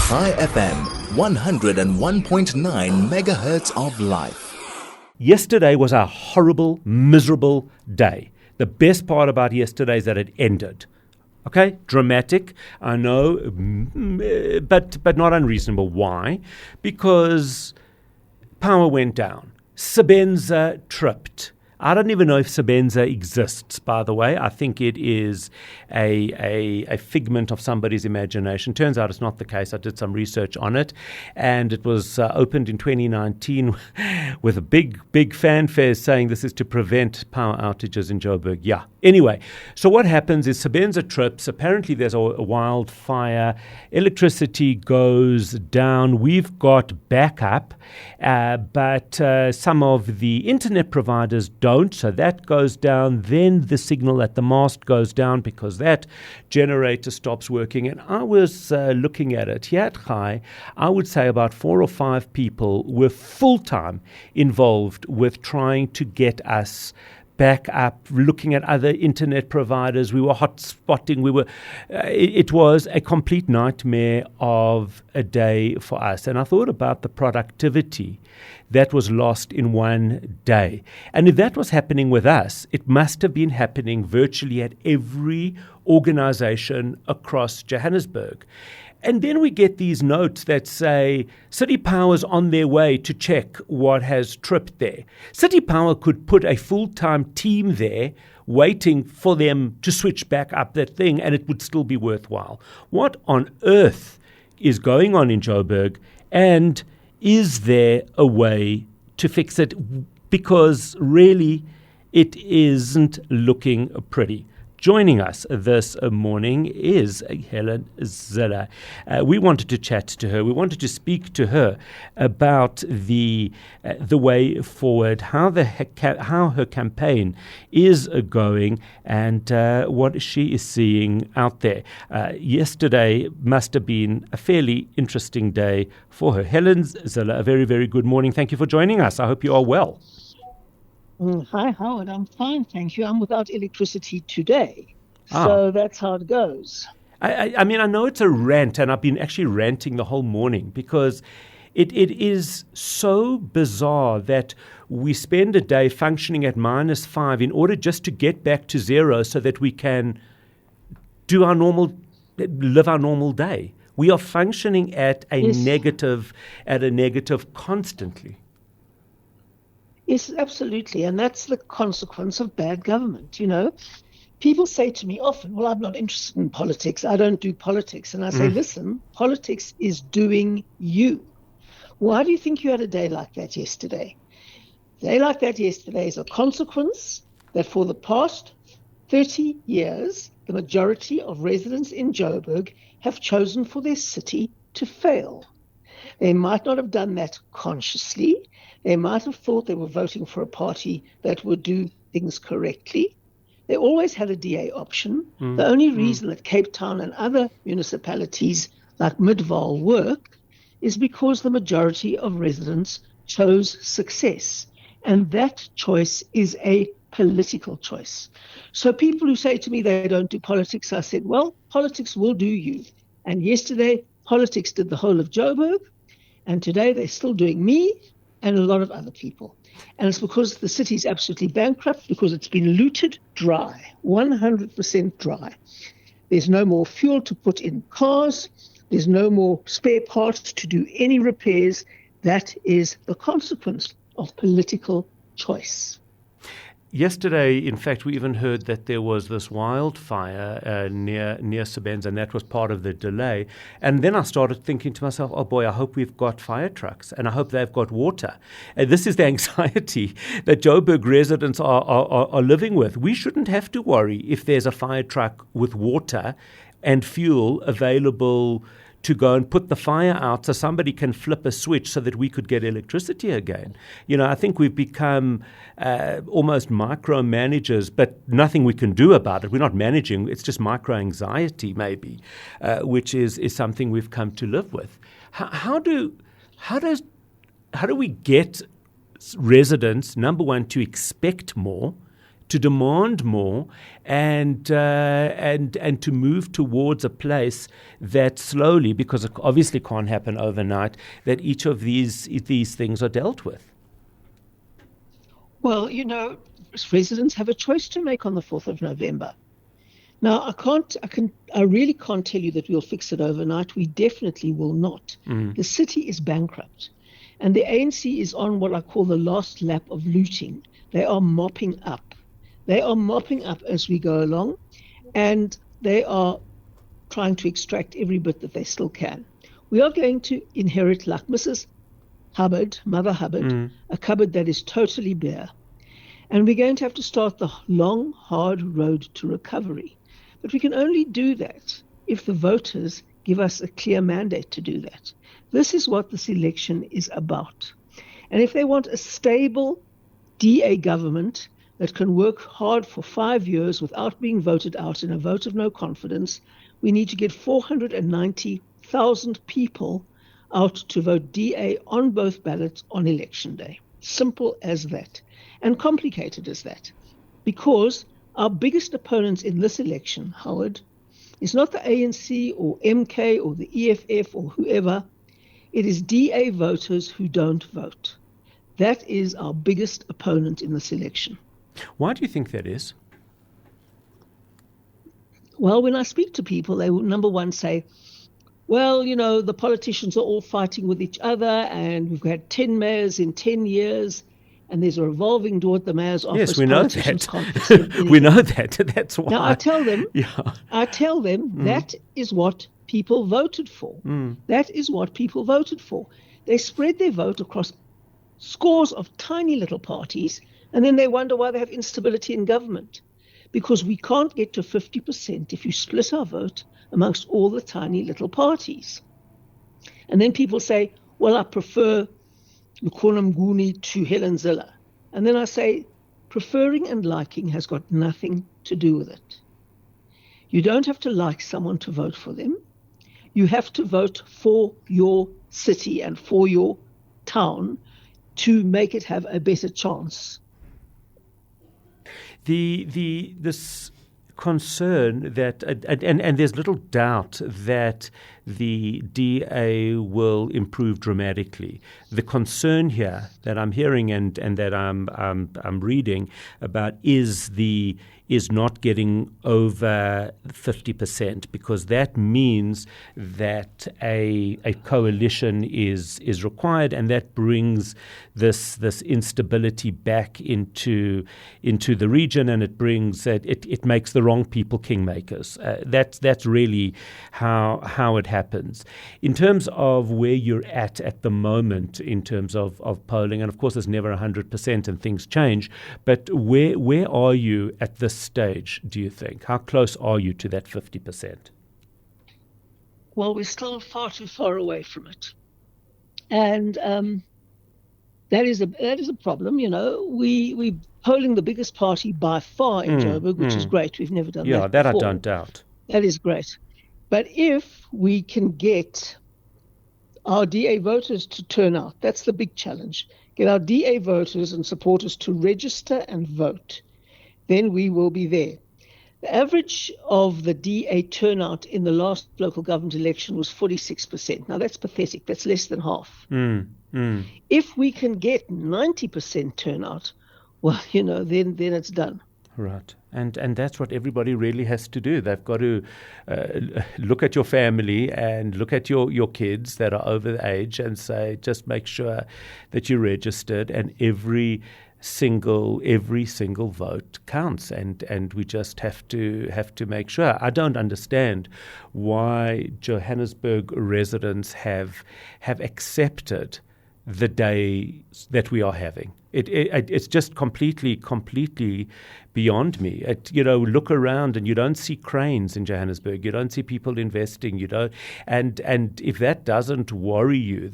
High FM, 101.9 megahertz of life. Yesterday was a horrible, miserable day. The best part about yesterday is that it ended. Okay, dramatic, I know, but not unreasonable. Why? Because power went down. Sebenza tripped. I don't even know if Sebenza exists, by the way. I think it is a figment of somebody's imagination. Turns out it's not the case. I did some research on it, and it was opened in 2019 with a big fanfare saying this is to prevent power outages in Joburg. Yeah. Anyway, so what happens is Sebenza trips. Apparently there's a wildfire. Electricity goes down. We've got backup, but some of the internet providers don't, so that goes down. Then the signal at the mast goes down because that generator stops working. And I was looking at it here at Chai. I would say about 4 or 5 people were full-time involved with trying to get us back up, looking at other internet providers. We were hotspotting. It was a complete nightmare of a day for us. And I thought about the productivity that was lost in one day. And if that was happening with us, it must have been happening virtually at every organization across Johannesburg. And then we get these notes that say City Power's on their way to check what has tripped there. City Power could put a full-time team there waiting for them to switch back up that thing, and it would still be worthwhile. What on earth is going on in Joburg, and is there a way to fix it? Because really, it isn't looking pretty. Joining us this morning is Helen Zille. We wanted to chat to her. We wanted to speak to her about the way forward, how her campaign is going, and what she is seeing out there. Yesterday must have been a fairly interesting day for her. Helen Zille, a very, very good morning. Thank you for joining us. I hope you are well. Hi, Howard. I'm fine, thank you. I'm without electricity today, so that's how it goes. I mean, I know it's a rant, and I've been actually ranting the whole morning because it is so bizarre that we spend a day functioning at -5 in order just to get back to zero so that we can live our normal day. We are functioning at a negative constantly. Yes, absolutely. And that's the consequence of bad government. You know, people say to me often, well, I'm not interested in politics. I don't do politics. And I say, listen, politics is doing you. Why do you think you had a day like that yesterday? A day like that yesterday is a consequence that for the past 30 years, the majority of residents in Joburg have chosen for their city to fail. They might not have done that consciously. They might have thought they were voting for a party that would do things correctly. They always had a DA option. The only reason that Cape Town and other municipalities like Midvaal work is because the majority of residents chose success. And that choice is a political choice. So people who say to me they don't do politics, I said, well, politics will do you. And yesterday, politics did the whole of Joburg. And today they're still doing me and a lot of other people. And it's because the city's absolutely bankrupt, because it's been looted dry, 100% dry. There's no more fuel to put in cars. There's no more spare parts to do any repairs. That is the consequence of political choice. Yesterday, in fact, we even heard that there was this wildfire near Sebenza, and that was part of the delay. And then I started thinking to myself, oh boy, I hope we've got fire trucks, and I hope they've got water. And this is the anxiety that Joburg residents are living with. We shouldn't have to worry if there's a fire truck with water and fuel available to go and put the fire out so somebody can flip a switch so that we could get electricity again. You know, I think we've become almost micromanagers, but nothing we can do about it. We're not managing. It's just micro-anxiety maybe, which is something we've come to live with. How do we get residents, number one, to expect more, to demand more, and to move towards a place that slowly, because it obviously can't happen overnight, that each of these things are dealt with. Well, residents have a choice to make on the 4th of November. Now, I really can't tell you that we'll fix it overnight. We definitely will not. The city is bankrupt, and the ANC is on what I call the last lap of looting. They are mopping up. They are mopping up as we go along, and they are trying to extract every bit that they still can. We are going to inherit, like Mrs. Hubbard, Mother Hubbard, a cupboard that is totally bare. And we're going to have to start the long, hard road to recovery. But we can only do that if the voters give us a clear mandate to do that. This is what this election is about. And if they want a stable DA government that can work hard for 5 years without being voted out in a vote of no confidence, we need to get 490,000 people out to vote DA on both ballots on election day. Simple as that. And complicated as that. Because our biggest opponents in this election, Howard, is not the ANC or MK or the EFF or whoever. It is DA voters who don't vote. That is our biggest opponent in this election. Why do you think that is? Well, when I speak to people, they will, number one, say, well, the politicians are all fighting with each other, and we've had 10 mayors in 10 years, and there's a revolving door at the mayor's office. Yes, we know that. We know that. That's why. Now, I tell them, Mm. that is what people voted for. That is what people voted for. They spread their vote across scores of tiny little parties, and then they wonder why they have instability in government. Because we can't get to 50% if you split our vote amongst all the tiny little parties. And then people say, well, I prefer Lukhona Mnguni to Helen Zille. And then I say, preferring and liking has got nothing to do with it. You don't have to like someone to vote for them. You have to vote for your city and for your town to make it have a better chance. This concern that, and there's little doubt that the DA will improve dramatically. The concern here that I'm hearing and that I'm reading about is not getting over 50%, because that means that a coalition is required, and that brings this instability back into the region, and it brings it makes the wrong people kingmakers. That's really how it happens. In terms of where you're at the moment in terms of polling, and of course there's never 100% and things change, but where are you at this stage, do you think? How close are you to that 50%? Well, we're still far too far away from it. And that is a problem, We're polling the biggest party by far in Joburg, which is great. We've never done that before. Yeah, that I don't doubt. That is great. But if we can get our DA voters to turn out, that's the big challenge. Get our DA voters and supporters to register and vote, then we will be there. The average of the DA turnout in the last local government election was 46%. Now, that's pathetic. That's less than half. If we can get 90% turnout, well, then it's done. Right. And that's what everybody really has to do. They've got to look at your family and look at your kids that are over the age and say, just make sure that you're registered, and every single vote counts, and we just have to make sure. I don't understand why Johannesburg residents have accepted the day that we are having. It's just completely beyond me. Look around and you don't see cranes in Johannesburg. You don't see people investing. You don't, and if that doesn't worry you,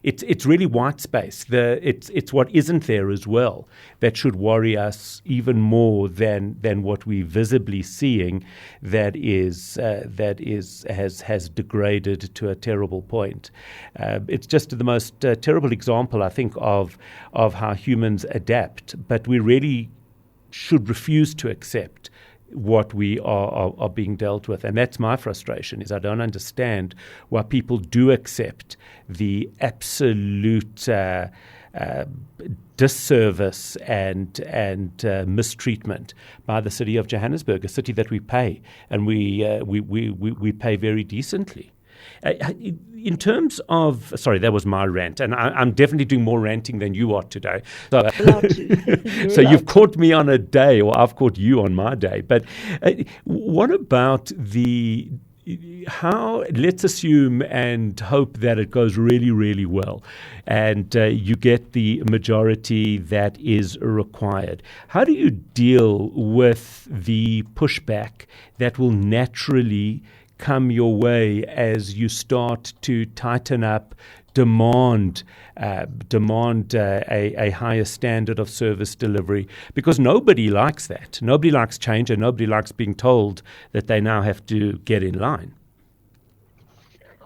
it's really white space. It's what isn't there as well that should worry us even more than what we're visibly seeing. That has degraded to a terrible point. It's just the most terrible example, I think, of how humans adapt. But we really should refuse to accept what we are being dealt with. And that's my frustration, is I don't understand why people do accept the absolute disservice and mistreatment by the city of Johannesburg, a city that we pay, and we pay very decently. In terms of, sorry, that was my rant, and I'm definitely doing more ranting than you are today. So, so you've caught me on a day, or I've caught you on my day. But what about how, let's assume and hope that it goes really, really well, and you get the majority that is required. How do you deal with the pushback that will naturally come your way as you start to tighten up, demand a higher standard of service delivery? Because nobody likes that. Nobody likes change, and nobody likes being told that they now have to get in line.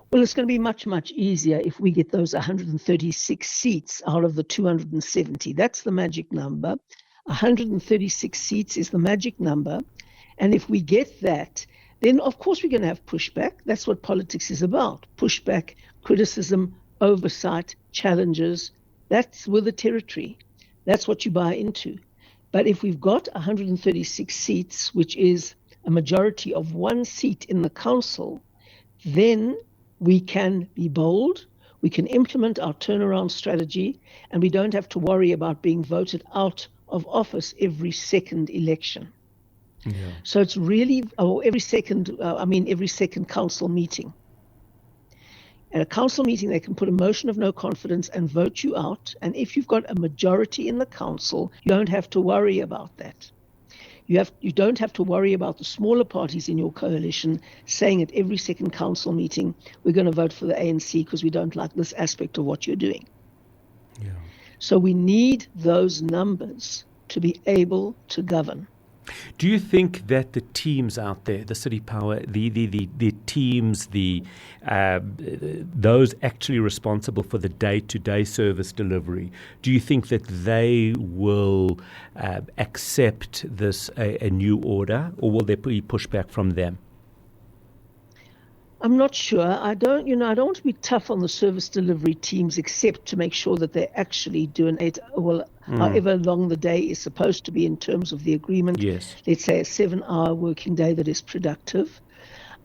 Well, it's going to be much, much easier if we get those 136 seats out of the 270. That's the magic number. 136 seats is the magic number. And if we get that, then of course we're going to have pushback. That's what politics is about. Pushback, criticism, oversight, challenges. That's with the territory. That's what you buy into. But if we've got 136 seats, which is a majority of one seat in the council, then we can be bold, we can implement our turnaround strategy, and we don't have to worry about being voted out of office every second election. Yeah. So it's really every second council meeting. At a council meeting, they can put a motion of no confidence and vote you out. And if you've got a majority in the council, you don't have to worry about that. You don't have to worry about the smaller parties in your coalition saying at every second council meeting, we're going to vote for the ANC because we don't like this aspect of what you're doing. Yeah. So we need those numbers to be able to govern. Do you think that the teams out there, the city power, the teams, those actually responsible for the day-to-day service delivery, do you think that they will accept this a new order, or will there be pushback from them? I'm not sure. I don't want to be tough on the service delivery teams, except to make sure that they actually do however long the day is supposed to be in terms of the agreement. Yes. Let's say a 7-hour working day that is productive.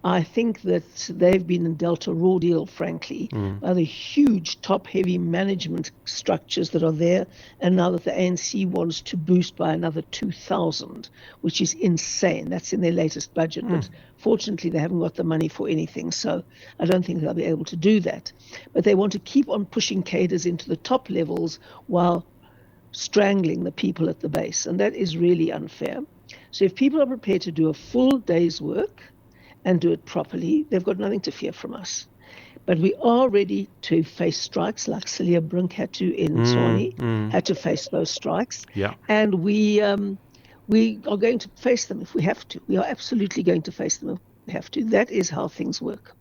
I think that they've been dealt a raw deal, frankly, by the huge top-heavy management structures that are there, and now that the ANC wants to boost by another 2,000, which is insane. That's in their latest budget, but fortunately they haven't got the money for anything, so I don't think they'll be able to do that. But they want to keep on pushing cadres into the top levels while strangling the people at the base, and that is really unfair. So if people are prepared to do a full day's work and do it properly, they've got nothing to fear from us. But we are ready to face strikes like Celia Brink had to in Tshwane, had to face those strikes. Yeah. And we are going to face them if we have to. We are absolutely going to face them if we have to. That is how things work.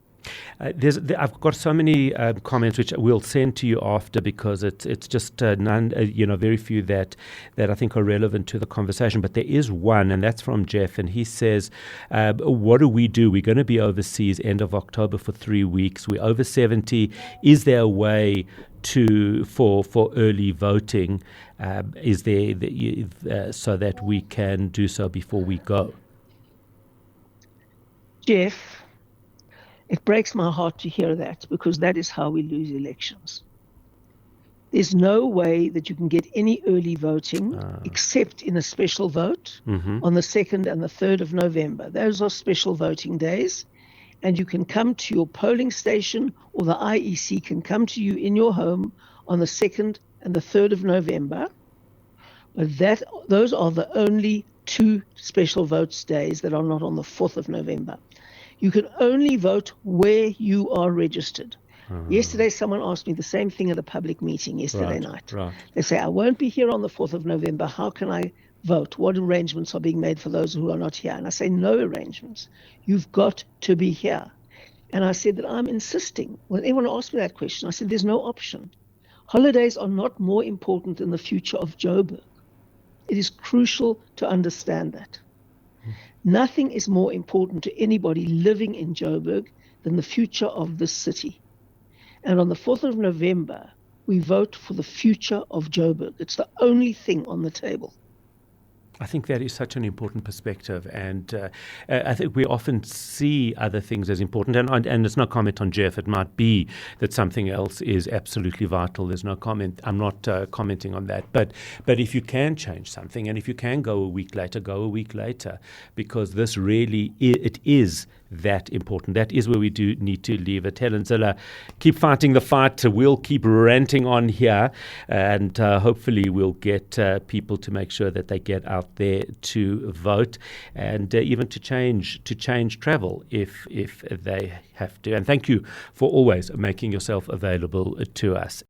I've got so many comments which we'll send to you after, because it's just none, very few that I think are relevant to the conversation. But there is one, and that's from Jeff, and he says, "What do? We're going to be overseas end of October for 3 weeks. We're over 70. Is there a way for early voting? Is there so that we can do so before we go?" Jeff, it breaks my heart to hear that, because that is how we lose elections. There's no way that you can get any early voting except in a special vote on the 2nd and the 3rd of November. Those are special voting days, and you can come to your polling station, or the IEC can come to you in your home on the 2nd and the 3rd of November. But those are the only 2 special votes days that are not on the 4th of November. You can only vote where you are registered. Yesterday, someone asked me the same thing at a public meeting yesterday night. Right. They say, I won't be here on the 4th of November. How can I vote? What arrangements are being made for those who are not here? And I say, no arrangements. You've got to be here. And I said that I'm insisting. When anyone asked me that question, I said, there's no option. Holidays are not more important than the future of Joburg. It is crucial to understand that. Nothing is more important to anybody living in Joburg than the future of this city. And on the 4th of November, we vote for the future of Joburg. It's the only thing on the table. I think that is such an important perspective, and I think we often see other things as important, and it's no comment on Jeff. It might be that something else is absolutely vital. There's no comment. I'm not commenting on that, but if you can change something, and if you can go a week later, because this really it is that important. That is where we do need to leave it. Helen Zille, keep fighting the fight. We'll keep ranting on here, and hopefully we'll get people to make sure that they get out there to vote, and even to change travel if they have to. And thank you for always making yourself available to us.